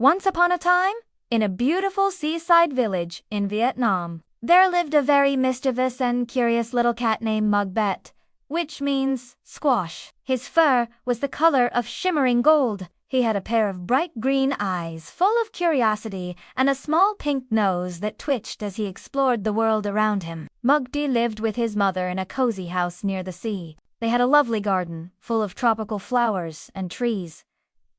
Once upon a time, in a beautiful seaside village in Vietnam, there lived a very mischievous and curious little cat named Mugbet, which means squash. His fur was the color of shimmering gold. He had a pair of bright green eyes full of curiosity and a small pink nose that twitched as he explored the world around him. Mugby lived with his mother in a cozy house near the sea. They had a lovely garden full of tropical flowers and trees.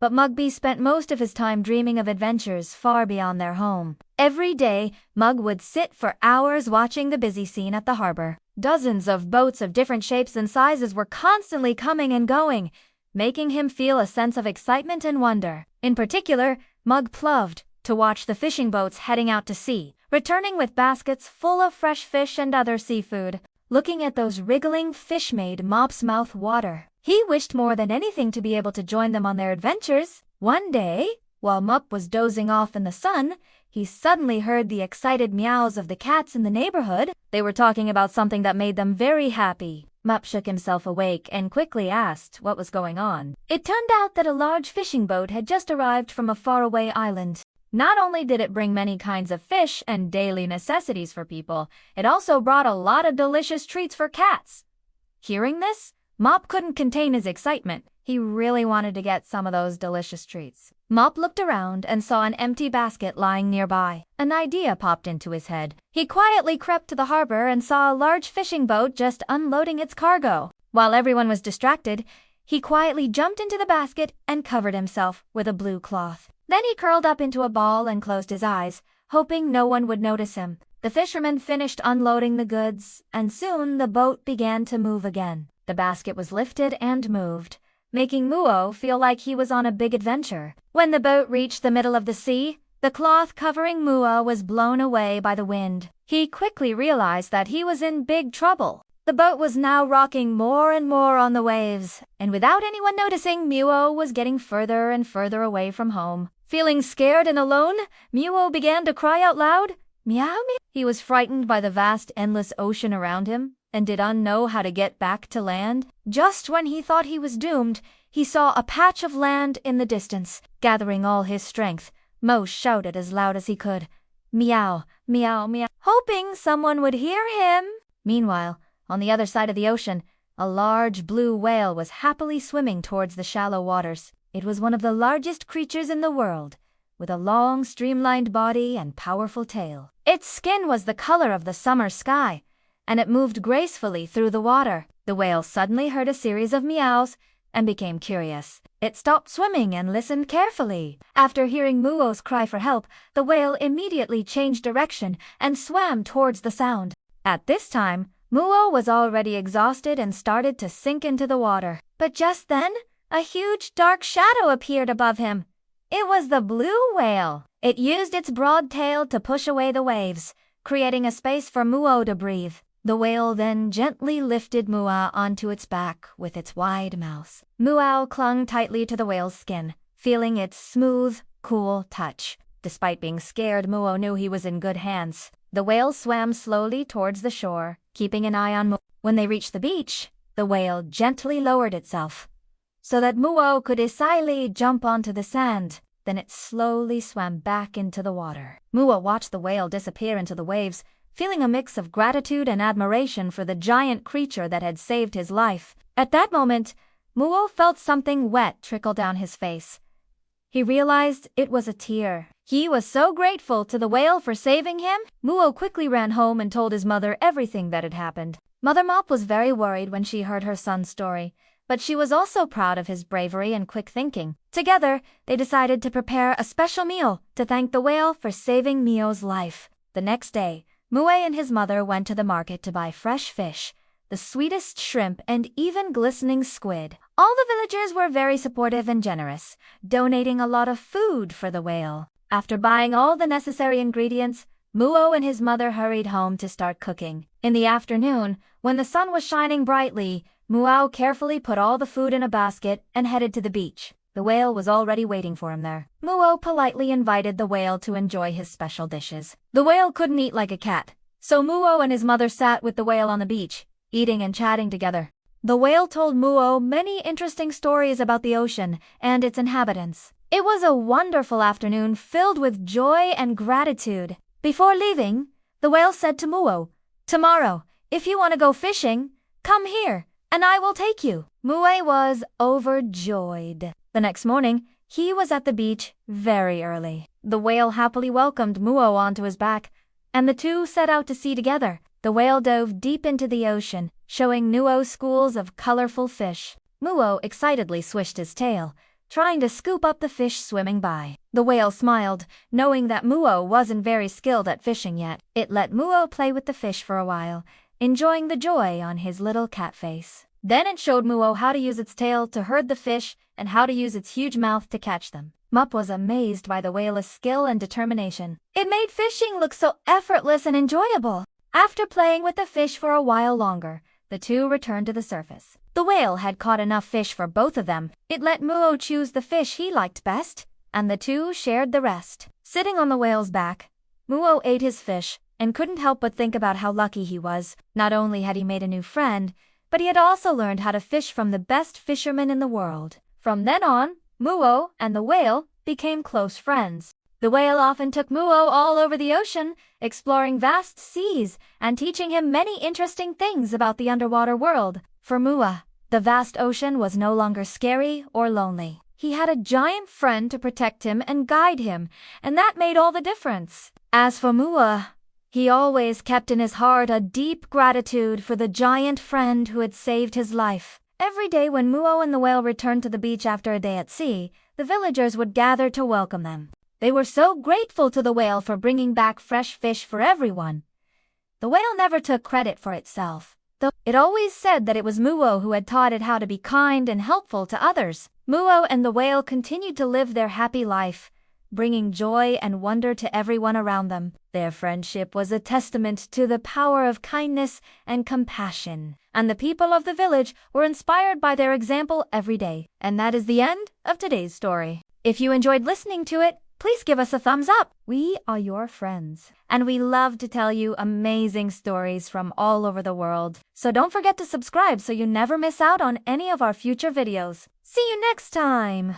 But Mugby spent most of his time dreaming of adventures far beyond their home. Every day, Mug would sit for hours watching the busy scene at the harbor. Dozens of boats of different shapes and sizes were constantly coming and going, making him feel a sense of excitement and wonder. In particular, Mug loved to watch the fishing boats heading out to sea, returning with baskets full of fresh fish and other seafood. Looking at those wriggling fish made Mop's mouth water. He wished more than anything to be able to join them on their adventures. One day, while Mop was dozing off in the sun, he suddenly heard the excited meows of the cats in the neighborhood. They were talking about something that made them very happy. Mop shook himself awake and quickly asked what was going on. It turned out that a large fishing boat had just arrived from a faraway island. Not only did it bring many kinds of fish and daily necessities for people, it also brought a lot of delicious treats for cats. Hearing this, Mop couldn't contain his excitement. He really wanted to get some of those delicious treats. Mop looked around and saw an empty basket lying nearby. An idea popped into his head. He quietly crept to the harbor and saw a large fishing boat just unloading its cargo. While everyone was distracted, he quietly jumped into the basket and covered himself with a blue cloth. Then he curled up into a ball and closed his eyes, hoping no one would notice him. The fisherman finished unloading the goods, and soon the boat began to move again. The basket was lifted and moved, making Muo feel like he was on a big adventure. When the boat reached the middle of the sea, the cloth covering Muo was blown away by the wind. He quickly realized that he was in big trouble. The boat was now rocking more and more on the waves, and without anyone noticing, Muo was getting further and further away from home. Feeling scared and alone, Muo began to cry out loud, "Meow, meow." He was frightened by the vast, endless ocean around him, and did not know how to get back to land. Just when he thought he was doomed, he saw a patch of land in the distance. Gathering all his strength, Mo shouted as loud as he could, "Meow, meow, meow," hoping someone would hear him. Meanwhile, on the other side of the ocean, a large blue whale was happily swimming towards the shallow waters. It was one of the largest creatures in the world, with a long, streamlined body and powerful tail. Its skin was the color of the summer sky, and it moved gracefully through the water. The whale suddenly heard a series of meows and became curious. It stopped swimming and listened carefully. After hearing Muo's cry for help, the whale immediately changed direction and swam towards the sound. At this time, Muo was already exhausted and started to sink into the water. But just then, a huge dark shadow appeared above him. It was the blue whale. It used its broad tail to push away the waves, creating a space for Muo to breathe. The whale then gently lifted Muo onto its back with its wide mouth. Muo clung tightly to the whale's skin, feeling its smooth, cool touch. Despite being scared, Muo knew he was in good hands. The whale swam slowly towards the shore, keeping an eye on Muo. When they reached the beach, the whale gently lowered itself, so that Muo could easily jump onto the sand. Then it slowly swam back into the water. Muo watched the whale disappear into the waves, feeling a mix of gratitude and admiration for the giant creature that had saved his life. At that moment, Muo felt something wet trickle down his face. He realized it was a tear. He was so grateful to the whale for saving him. Muo quickly ran home and told his mother everything that had happened. Mother Mop was very worried when she heard her son's story, but she was also proud of his bravery and quick thinking. Together, they decided to prepare a special meal to thank the whale for saving Muo's life. The next day, Muo and his mother went to the market to buy fresh fish, the sweetest shrimp, and even glistening squid. All the villagers were very supportive and generous, donating a lot of food for the whale. After buying all the necessary ingredients, Muo and his mother hurried home to start cooking. In the afternoon, when the sun was shining brightly, Muo carefully put all the food in a basket and headed to the beach. The whale was already waiting for him there. Muo politely invited the whale to enjoy his special dishes. The whale couldn't eat like a cat, so Muo and his mother sat with the whale on the beach, eating and chatting together. The whale told Muo many interesting stories about the ocean and its inhabitants. It was a wonderful afternoon filled with joy and gratitude. Before leaving, the whale said to Muo, "Tomorrow, if you want to go fishing, come here, and I will take you." Muo was overjoyed. The next morning, he was at the beach very early. The whale happily welcomed Muo onto his back, and the two set out to sea together. The whale dove deep into the ocean, showing Muo schools of colorful fish. Muo excitedly swished his tail, trying to scoop up the fish swimming by. The whale smiled, knowing that Muo wasn't very skilled at fishing yet. It let Muo play with the fish for a while, enjoying the joy on his little cat face. Then it showed Muo how to use its tail to herd the fish and how to use its huge mouth to catch them. Mup was amazed by the whale's skill and determination. It made fishing look so effortless and enjoyable. After playing with the fish for a while longer, the two returned to the surface. The whale had caught enough fish for both of them. It let Muo choose the fish he liked best, and the two shared the rest. Sitting on the whale's back, Muo ate his fish and couldn't help but think about how lucky he was. Not only had he made a new friend, but he had also learned how to fish from the best fishermen in the world. From then on, Muo and the whale became close friends. The whale often took Muo all over the ocean, exploring vast seas and teaching him many interesting things about the underwater world. For Muo, the vast ocean was no longer scary or lonely. He had a giant friend to protect him and guide him, and that made all the difference. As for Muo, he always kept in his heart a deep gratitude for the giant friend who had saved his life. Every day when Muo and the whale returned to the beach after a day at sea, the villagers would gather to welcome them. They were so grateful to the whale for bringing back fresh fish for everyone. The whale never took credit for itself, though it always said that it was Muo who had taught it how to be kind and helpful to others. Muo and the whale continued to live their happy life, bringing joy and wonder to everyone around them. Their friendship was a testament to the power of kindness and compassion, and the people of the village were inspired by their example every day. And that is the end of today's story. If you enjoyed listening to it, please give us a thumbs up. We are your friends, and we love to tell you amazing stories from all over the world. So don't forget to subscribe so you never miss out on any of our future videos. See you next time!